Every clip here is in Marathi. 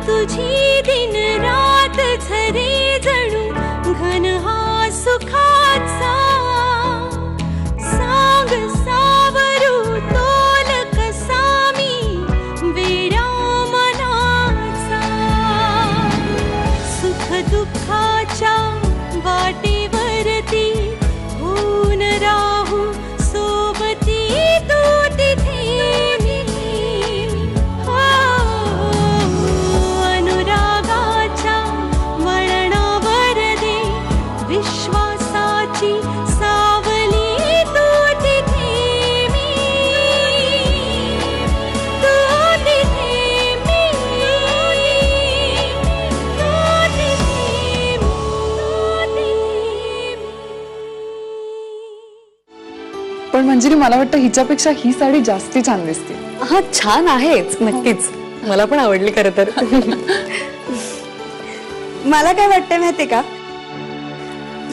तुझी दिन रात झरे जणू घन हा सुखाचा सांग सावरू तोल कसा मी वेड्या मनाचा सुख दुःखाच्या वाटेवरती होऊन राहू सोबती तू तिथे मी अनुरागाच्या वळणावर दे विश्वासाची सावली तू तिथे मी तू तिथे मी तू तिथे पण मंजिरी मला वाटतं हिच्यापेक्षा ही साडी जास्ती छान दिसते. हा छान आहेच नक्कीच, मला पण आवडली खरं तर. मला काय वाटतंय माहितीये का,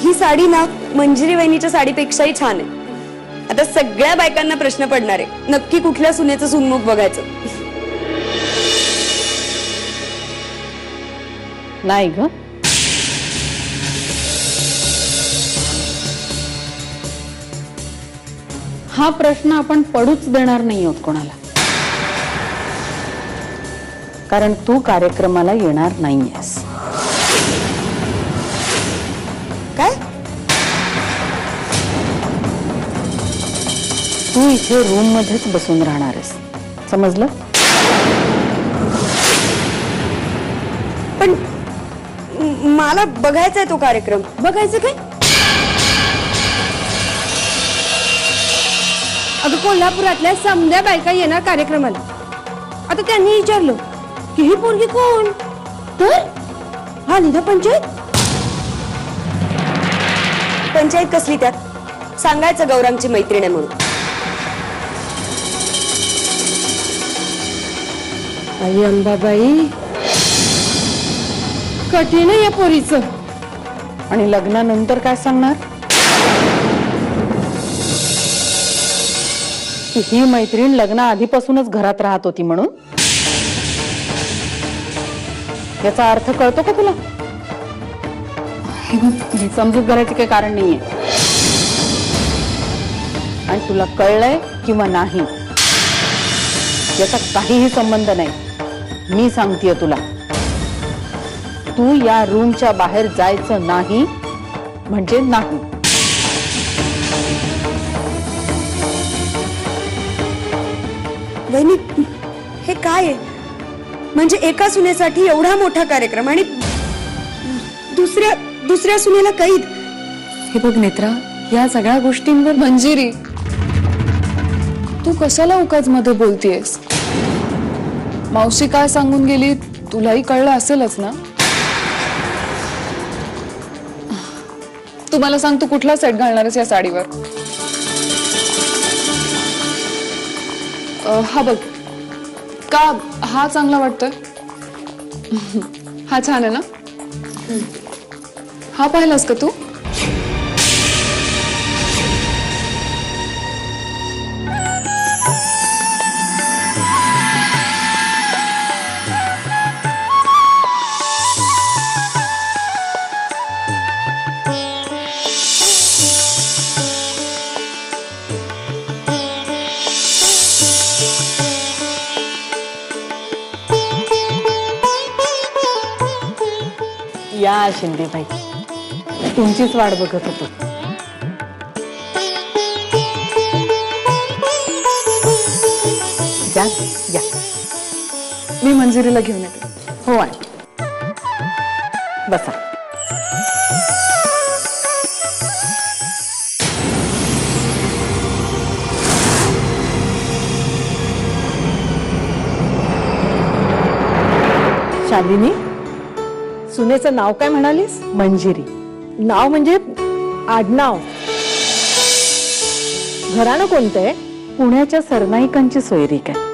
ही साडी ना मंजिरी वहिनीच्या साडीपेक्षाही छान आहे. आता सगळ्या बायकांना प्रश्न पडणार आहे, नक्की कुठल्या सुनेचं सुनमुख बघायचं. नाही ग, हा प्रश्न आपण पडूच देणार नाही आहोत कोणाला, कारण तू कार्यक्रमाला येणार नाहीयेस. काय? तू इथे रूम मध्येच बसून राहणार आहेस, समजलं? पण मला बघायचा आहे तो कार्यक्रम. बघायचं काय? अगं कोल्हापुरातल्या समध्या बायका येणार कार्यक्रमाला. आता त्यांनी विचारलं की ही पोरगी कोण, तर हा निधा पंचायत. पंचायत कसली त्यात? सांगायचं गौरांगची मैत्रीण आहे म्हणून. आई अंबाबाई, कठीण आहे या पोरीचं. आणि लग्नानंतर काय सांगणार? की ही मैत्रीण लग्ना आधीपासूनच घरात राहत होती म्हणून? याचा अर्थ कळतो का तुला? समजूत करायचे काही कारण नाहीये. आणि तुला कळलंय किंवा नाही याचा काहीही संबंध नाही. मी सांगतेय तुला, तू या रूमच्या बाहेर जायचं नाही म्हणजे नाही. वहिनी, हे काय आहे? म्हणजे एका सुनेसाठी एवढा मोठा कार्यक्रम आणि दुसऱ्या सुनेला कैद. हे बघ नेत्रा, या सगळ्या गोष्टींवर मंजिरी तू कशाला उगाच मध्ये बोलतीयस? मावशी काय सांगून गेली तुलाही कळलं असेलच ना. तू मला सांग, तू कुठला सेट घालणार आहेस या साडीवर? हा बघ, का हा चांगला वाटतोय? हा छान आहे ना? हा पाहिलास का तू? या शिंदेबाई, तुमचीच वाट बघत होतो. या या, मी मंजिरीला घेऊन येते. हो आहे, बसा. शालिनी, सुनेचं नाव काय म्हणालीस? मंजिरी. नाव म्हणजे आडनाव. घराणं कोणतं आहे? पुण्याच्या सरनाईकांची सोयरीक आहे.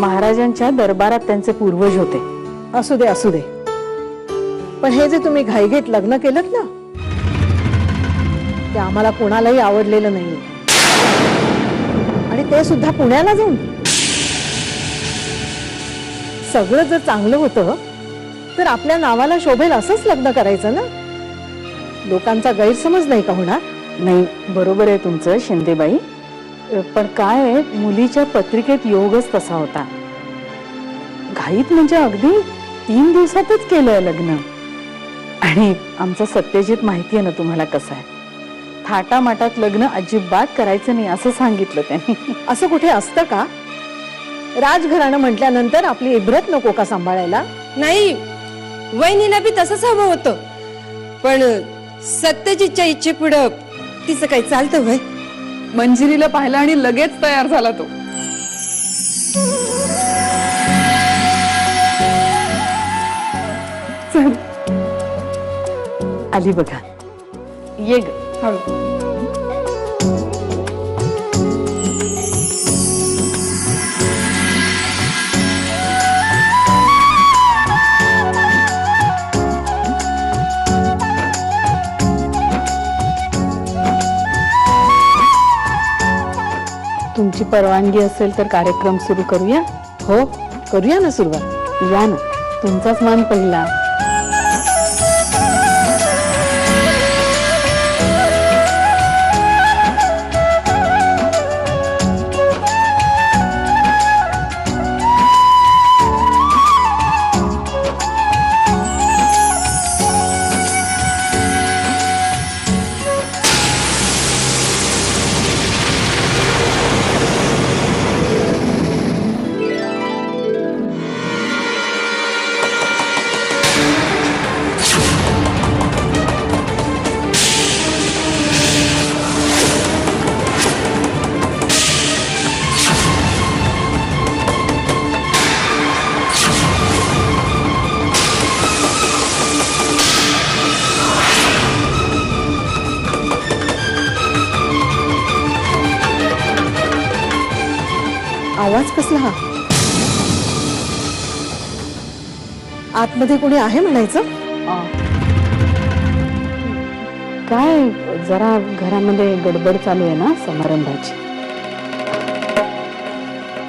महाराजांच्या दरबारात त्यांचे पूर्वज होते. असू दे असू दे, पण हे जे तुम्ही घाईघाईत लग्न केलं ना, ते आम्हाला कोणालाही आवडलेलं नाही. आणि ते सुद्धा पुण्याला जाऊन. सगळं जर चांगलं होतं तर आपल्या नावाला शोभेल असंच लग्न करायचं ना. लोकांचा गैरसमज नाही का होणार? नाही, बरोबर आहे तुमचं शिंदेबाई. पण काय आहे, मुलीच्या पत्रिकेत योगच तसा होता. घाईत म्हणजे अगदी 3 दिवसातच केलंय लग्न. आणि आमचं सत्यजित माहिती आहे ना तुम्हाला कसं आहे. थाटामाटात लग्न अजिबात करायचं नाही असं सांगितलं त्यांनी. असं कुठे असतं का? राजघराणं म्हटल्यानंतर आपली इब्रत नको का सांभाळायला? नाही, वहिनीला बी तसंच हवं होतं, पण सत्यजितच्या इच्छेपुढं तिचं काही चालतं वय. मंजिरीला पाहिलं आणि लगेच तयार झाला तो. चल. आली बघा. ये ग. तुमची परवानगी असेल तर कार्यक्रम सुरू करूया. हो, करूया ना सुरुवात. या ना, तुमचाच मान पहिला. आवाज कसला हा? आतमध्ये कोणी आहे म्हणायचं? काय जरा घरामध्ये गडबड चालू आहे ना समारंभाची.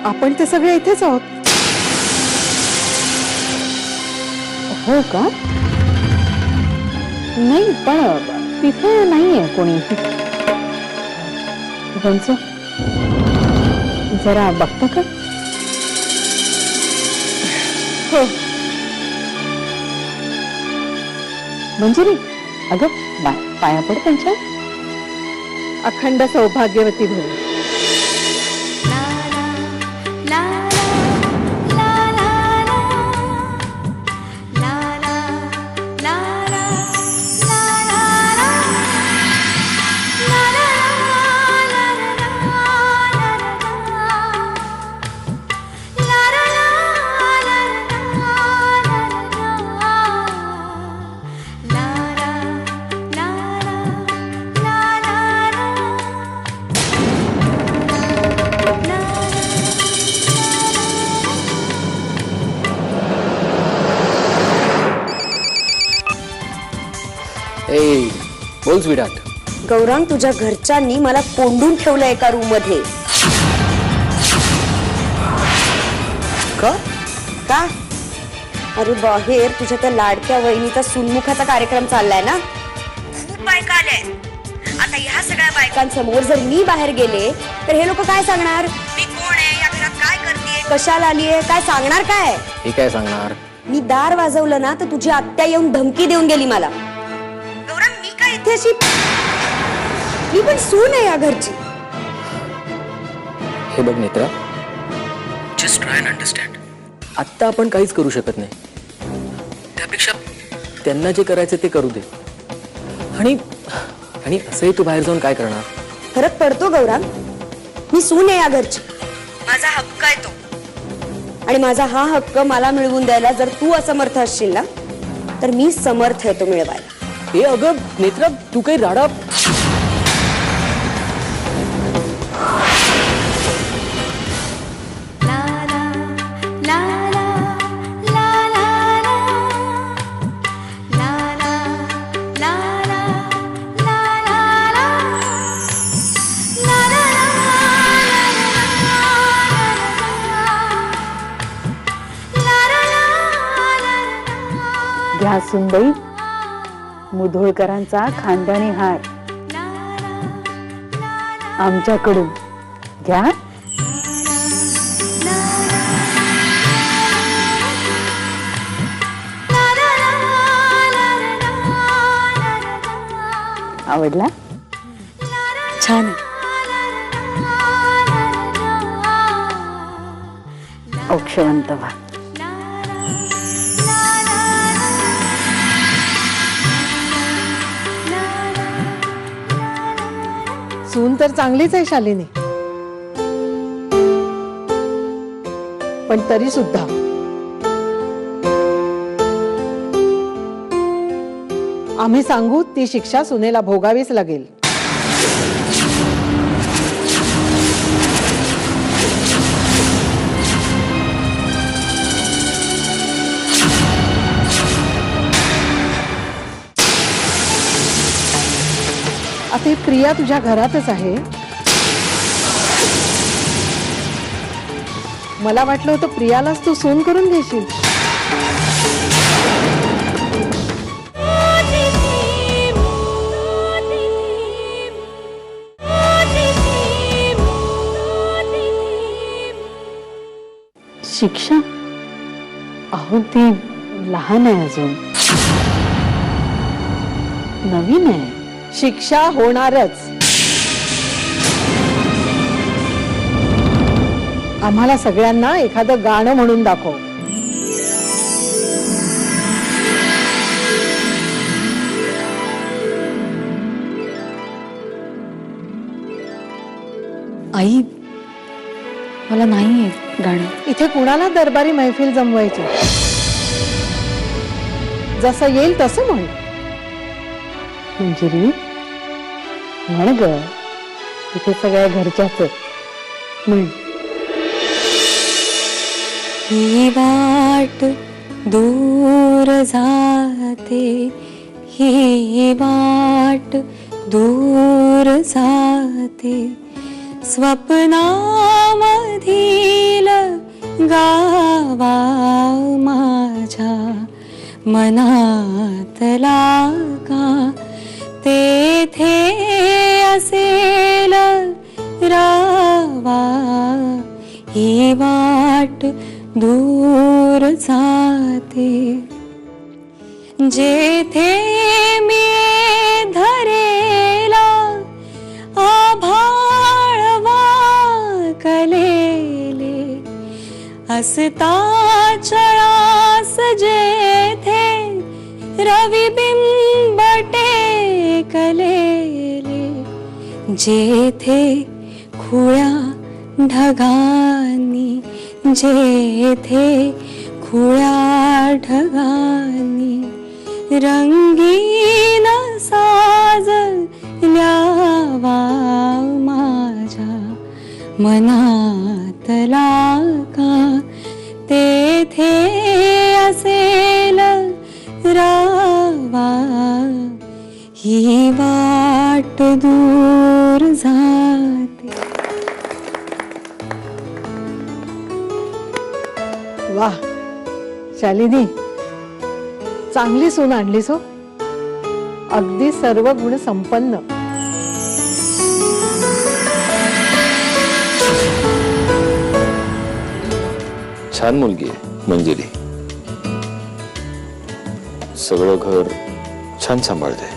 आपण ते सगळे इथेच आहोत. हो का? नाही, पण तिथे नाहीये कोणी. त्यांचं जरा बघता का? हो. मंजिरी, अगं पाया पड त्यांच्या. अखंड सौभाग्यवती भाऊ. बोल स्वीटार्ट. गौरांग, तुझ्या घरच्यांनी मला कोंडून ठेवलं एका रूम मध्ये. का? का? अरे बाहेर तुझ्या त्या लाडक्या वहिनीचा सुनमुखाचा कार्यक्रम चाललाय ना. खूप बायका आल्या. आता ह्या सगळ्या बायकांसमोर जर मी बाहेर गेले तर हे लोक काय सांगणार? मी कोण आहे, या घरात काय करतेय, कशाला आलीये, काय सांगणार? काय हे काय सांगणार? मी दार वाजवलं ना तर तुझी आत्या येऊन धमकी देऊन गेली मला. गौरव, मी काय इथे अशी, मी पण सून आहे या घरची. हे बघ Netra, just try and understand. आत्ता आपण काहीच करू शकत नाही. त्यापेक्षा त्यांना जे करायचं ते करू दे. आणि आणि असंही तू बाहेर जाऊन काय करणार? फरक पडतो गौरव, मी सून आहे या घरची. माझा हक्क आहे तो, आणि माझा हा हक्क मला मिळवून द्यायला जर तू असमर्थ असशील ना तर मी समर्थ आहे तो मिळवायला. हे अगं नेत्रा, तू काही राडा. La la सुनबाई, मुधोळकरांचा खानदानी हार आमच्याकडून घ्या. आवडला? छान आहे. औक्षवंत व्हा. सून तर चांगलीच आहे शालिनी, पण तरी सुद्धा आम्ही सांगू ती शिक्षा सुनेला भोगावीच लागेल. आता ही प्रिया तुझ्या घरातच आहे. मला वाटलं होतं प्रियालाच तू सून करून घेशील. शिक्षा? अहो ती लहान आहे, अजून नवीन आहे. शिक्षा होणारच. आम्हाला सगळ्यांना एखादं गाणं म्हणून दाखव. आई, मला नाही येत गाणं. इथे कुणाला दरबारी मैफिल जमवायची? जसं येईल तसं म्हण. मंजिरी म्हण ग, इथे सगळ्या घरच्याच आहेत. म्हण. ही वाट दूर जाते, ही वाट दूर जाते, स्वप्नामधील गावा माझ्या मनातला का तेथे असेल रावा. ही वाट दूर जाते, जेथे मी धरेला आभाळ वाकलेले, असता चळास जेथे रविबिंब टेकलेले, जेथे खुळ्या ढगांनी, जेथे खुळ्या ढगांनी रंगीन साजल्या माझ्या मनातला का तेथे असेल रावा. ही वाट दूर जाते. वाह शालिनी, चांगली सून आणलीस हो. अगदी सर्व गुण संपन्न. छान मुलगी आहे मंजिरी. सगळं घर छान सांभाळते.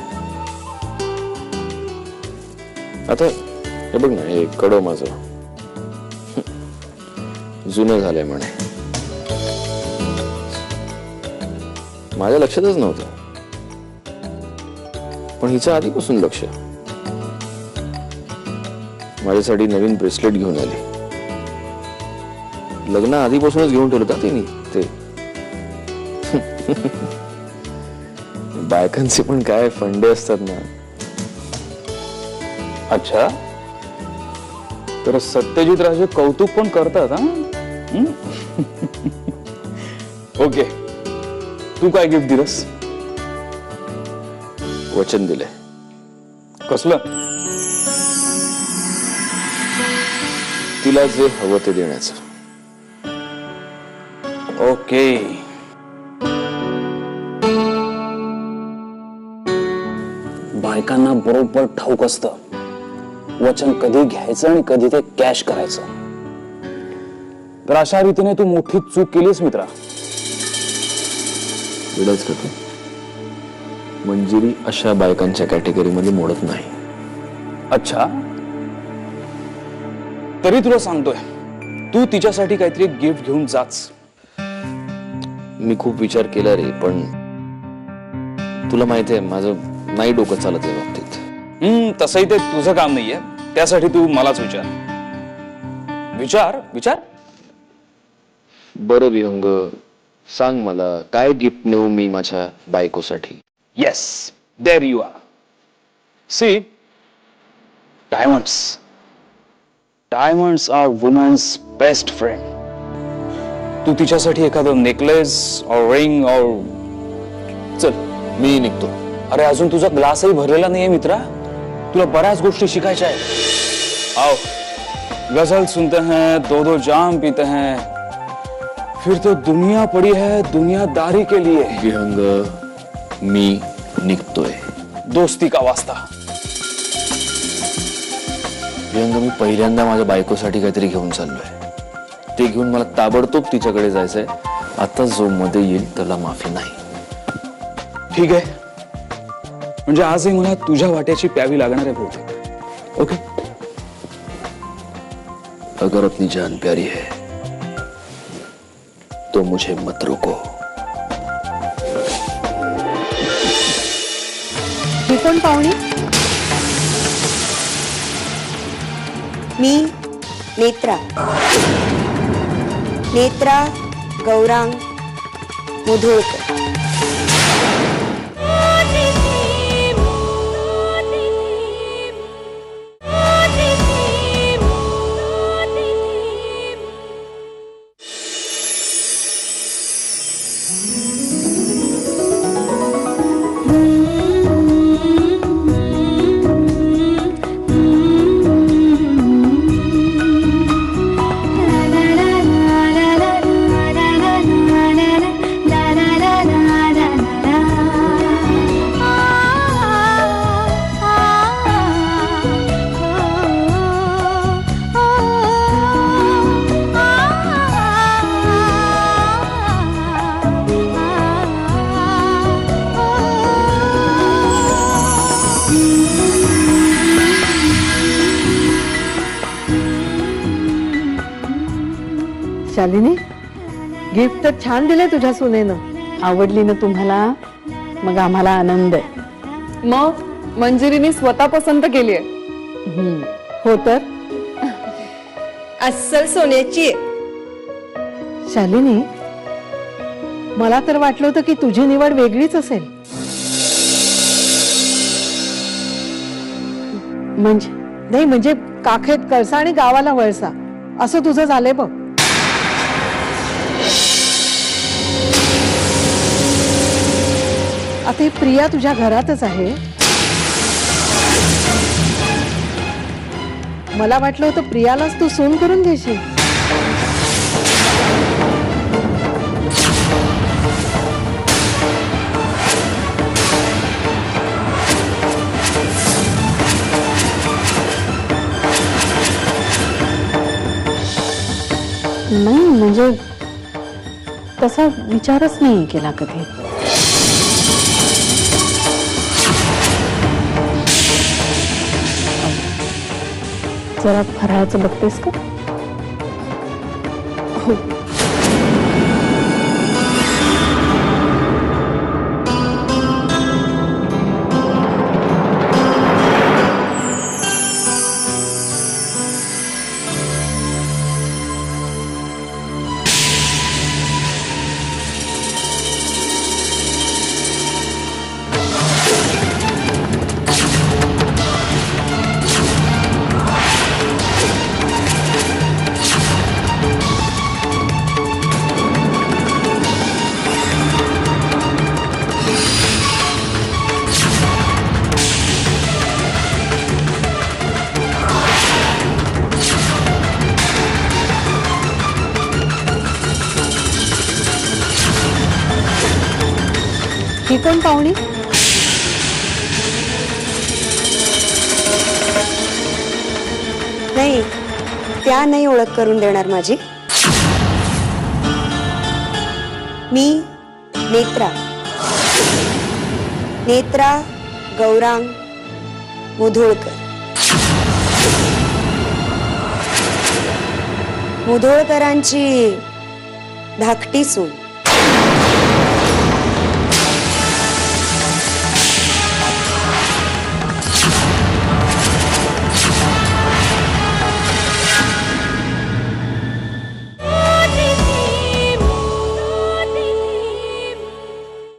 आता हे बघ ना, हे कडं माझं जुनं झालंय म्हणे. माझ्या लक्षातच नव्हतं, पण हिचं आधीपासून लक्ष. माझ्यासाठी नवीन ब्रेसलेट घेऊन आली. लग्न आधीपासूनच घेऊन ठेवलं होतं तिने ते. बायकांचे पण काय फंडे असतात ना. अच्छा, तर सत्यजित राजे कौतुक पण करतात हा. ओके, तू काय गिफ्ट दिलंस? वचन दिले. कसलं? तिला जे हवं ते देण्याचं. ओके, बायकांना बरोबर ठाऊक असतं वचन कधी घ्यायचं आणि कधी ते कॅश करायचं. तर अशा रीतीने तू मोठी चूक केलीस मित्रा. विडाच का तू? मंजिरी अशा बायकांच्या कॅटेगरीमध्ये मोडत नाही. अच्छा, तरी तुला सांगतोय तू तिच्यासाठी काहीतरी गिफ्ट घेऊन जाच. मी खूप विचार केला रे, पण तुला माहितीये माझं नाही डोकं चालत या बाबतीत. तसंही ते तुझं काम नाहीये, त्यासाठी तू मलाच विचार. विचार विचार. बरं विहंग, सांग मला काय गिफ्ट नेऊ मी माझ्या बायकोसाठी? Yes, there you are. See, diamonds. Diamonds are women's best friend. तू तिच्यासाठी एखादं नेकलेस और रिंग और चल मी निघतो. अरे अजून तुझा ग्लासही भरलेला नाहीये मित्रा. तुला बऱ्याच गोष्टी शिकायच्या आहेत. आओ, गजल सुनते हैं, दो दो जाम पीते हैं, फिर तो दुनिया पड़ी है दुनियादारी के लिए. विहंग, मी निघतोय. दोस्ती का वास्ता. विहंग, मी पहिल्यांदा माझ्या बायकोसाठी काहीतरी घेऊन चाललोय. ते घेऊन मला ताबडतोब तिच्याकडे जायचंय. आता जो मध्ये येईल त्याला माफी नाही. ठीक आहे, म्हणजे आजही मला तुझ्या वाट्याची प्यावी लागणार आहे बहुतेक. ओके. अगर अपनी जान प्यारी है तो मुझे मत रोको. ही कोण पाहुणी? मी नेत्रा. नेत्रा गौरांग मुधोळकर. शालिनी, गिफ्ट तर छान दिले तुझ्या सुनेनं. आवडली ना तुम्हाला? मग आम्हाला आनंद आहे. मग मंजिरीने स्वतः पसंत केली आहे. हो तर. अस्सल सोन्याची. शालिनी, मला तर वाटलं होतं की तुझी निवड वेगळीच असेल. म्हणजे काखेत कळसा आणि गावाला वळसा असं तुझं झालंय बघ. आता ही प्रिया तुझ्या घरातच आहे. मला वाटलं होतं प्रियालाच तू सून करून घेशील. नाही म्हणजे तसा विचारच नाही केला कधी. जरा फराळाचं बघतेस का? हो. ही कोण पाहुणी? त्या नाही ओळख करून देणार माझी. मी नेत्रा, नेत्रा गौरांग मुधोळकर. मुधोळकरांची धाकटी सून.